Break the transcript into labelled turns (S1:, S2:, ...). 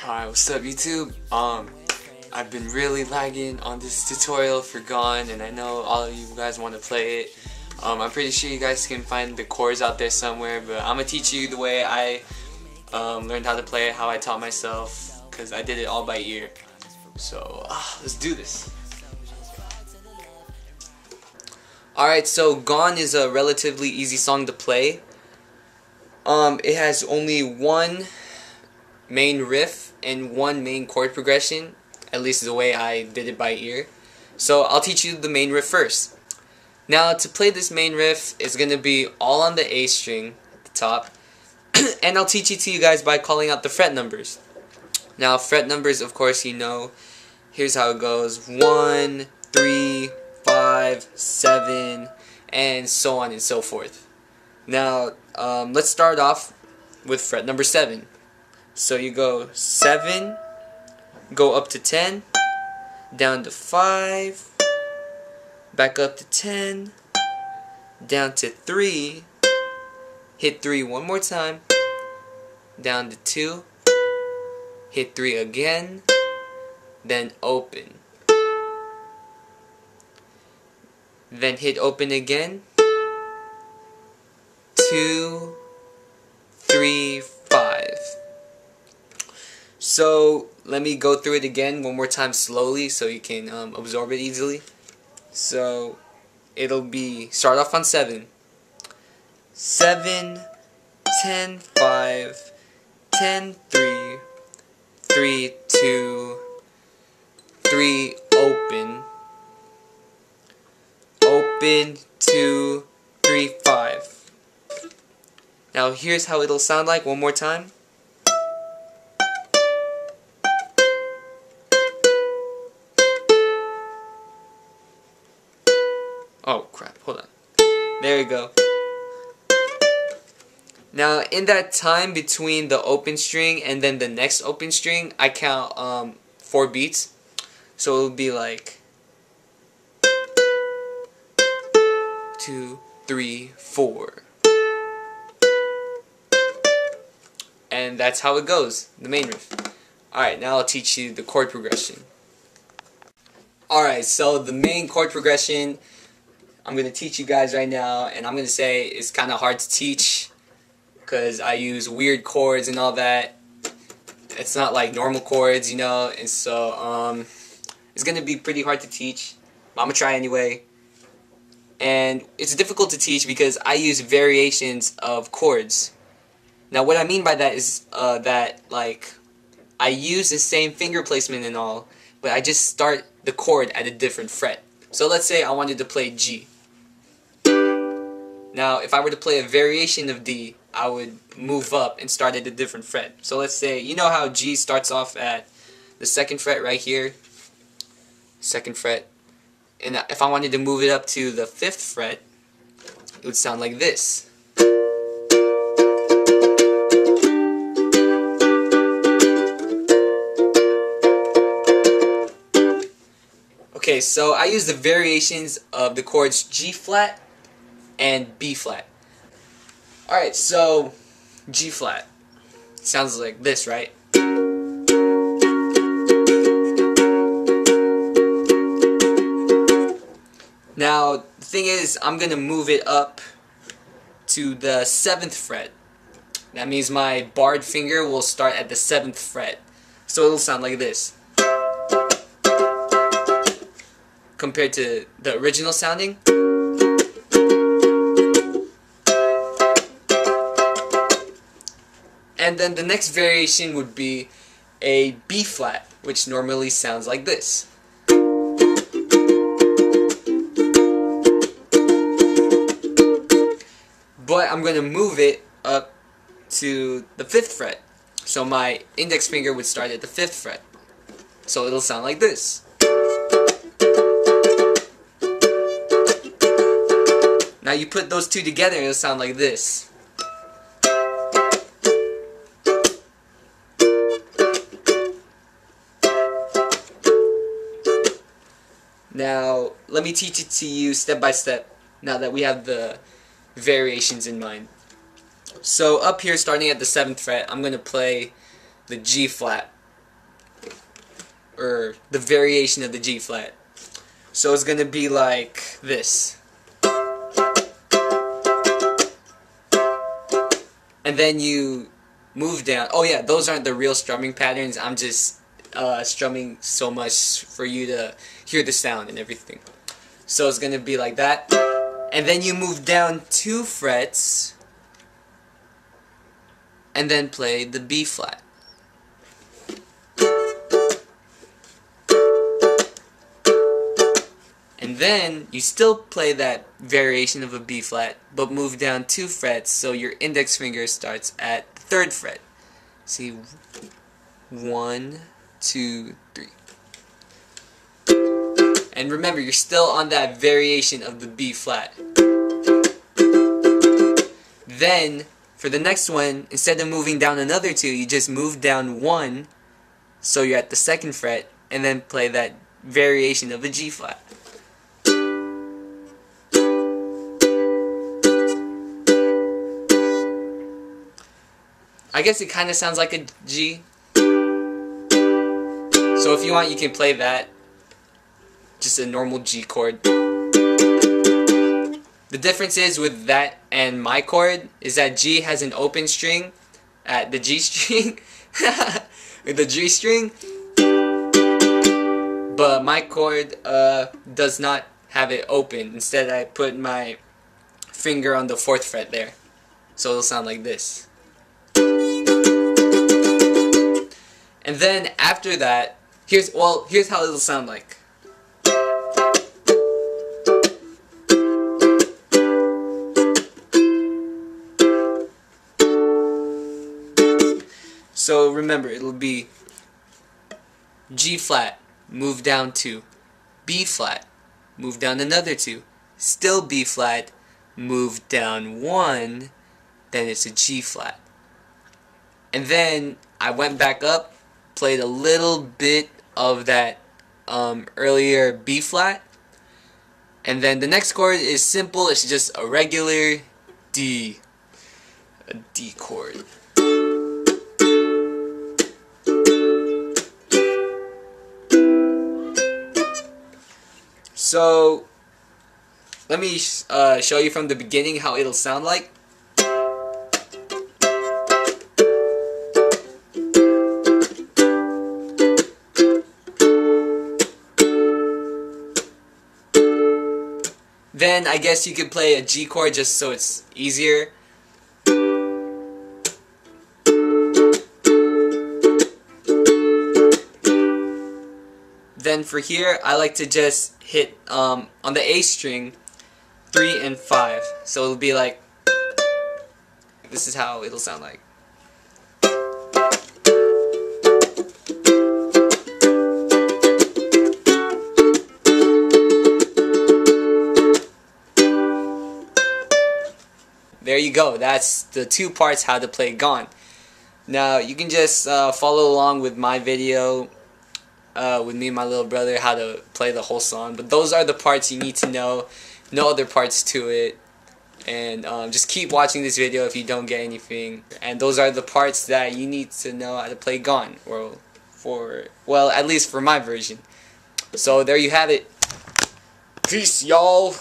S1: Alright, what's up YouTube? I've been really lagging on this tutorial for Gone, and I know all of you guys want to play it. I'm pretty sure you guys can find the chords out there somewhere, but I'm gonna teach you the way I learned how to play it, how I taught myself, because I did it all by ear. So, let's do this. Alright, so Gone is a relatively easy song to play. It has only one main riff and one main chord progression, at least the way I did it by ear. So I'll teach you the main riff first. Now to play this main riff is going to be all on the A string at the top, and I'll teach it to you guys by calling out the fret numbers. Now fret numbers, of course you know. Here's how it goes: 1, 3, 5, 7, and so on and so forth. Now let's start off with fret number 7. So you go 7, go up to 10, down to 5, back up to 10, down to 3, hit 3 one more time, down to 2, hit 3 again, then open. Then hit open again, 2, 3, 5. So let me go through it again one more time slowly so you can absorb it easily. So it'll be, start off on 7. 7, 10, 5, 10, 3, 3, 2, 3, open, open, 2, 3, 5. Now here's how it'll sound like one more time. Oh crap, hold on. There you go. Now in that time between the open string and then the next open string, I count 4 beats. So it'll be like 2, 3, 4. And that's how it goes, the main riff. Alright, now I'll teach you the chord progression. Alright, so the main chord progression I'm going to teach you guys right now, and I'm going to say it's kind of hard to teach because I use weird chords and all that. It's not like normal chords, you know, and so it's going to be pretty hard to teach, but I'm going to try anyway. And it's difficult to teach because I use variations of chords. Now what I mean by that is that like I use the same finger placement and all, but I just start the chord at a different fret. So let's say I wanted to play G. Now if I were to play a variation of D, I would move up and start at a different fret. So let's say, you know how G starts off at the 2nd fret right here, 2nd fret, and if I wanted to move it up to the 5th fret, it would sound like this. Okay, so I use the variations of the chords G flat and B flat. Alright, so G flat sounds like this, right? Now, the thing is, I'm going to move it up to the 7th fret. That means my barred finger will start at the 7th fret. So it'll sound like this. Compared to the original sounding. And then the next variation would be a B flat, which normally sounds like this. But I'm going to move it up to the 5th fret. So my index finger would start at the 5th fret. So it'll sound like this. Now you put those two together, it'll sound like this. Now, let me teach it to you step by step, now that we have the variations in mind. So up here, starting at the 7th fret, I'm going to play the G flat. or the variation of the G flat. So it's gonna be like this. And then you move down. Oh yeah, those aren't the real strumming patterns. I'm just strumming so much for you to hear the sound and everything. So it's gonna be like that. And then you move down 2 frets and then play the B flat. And then you still play that variation of a B flat, but move down 2 frets, so your index finger starts at the 3rd fret. See, 1, 2, 3. And remember, you're still on that variation of the B flat. Then, for the next one, instead of moving down another 2, you just move down 1, so you're at the 2nd fret, and then play that variation of a G flat. I guess it kind of sounds like a G. So if you want, you can play that. Just a normal G chord. The difference is with that and my chord is that G has an open string at the G string. With the G string. But my chord does not have it open. Instead, I put my finger on the 4th fret there. So it'll sound like this. And then after that, here's how it'll sound like. So remember, it'll be G flat, move down 2, B flat, move down another 2, still B flat, move down 1, then it's a G flat. And then I went back up, played a little bit of that earlier B flat, and then the next chord is simple. It's just a regular D, a D chord. So let me show you from the beginning how it'll sound like. Then I guess you could play a G chord just so it's easier. Then for here, I like to just hit on the A string 3 and 5. So it'll be like, this is how it'll sound like. There you go. That's the 2 parts how to play Gone. Now you can just follow along with my video with me and my little brother how to play the whole song. But those are the parts you need to know. No other parts to it. And just keep watching this video if you don't get anything. And those are the parts that you need to know how to play Gone. Well, at least for my version. So there you have it. Peace, y'all.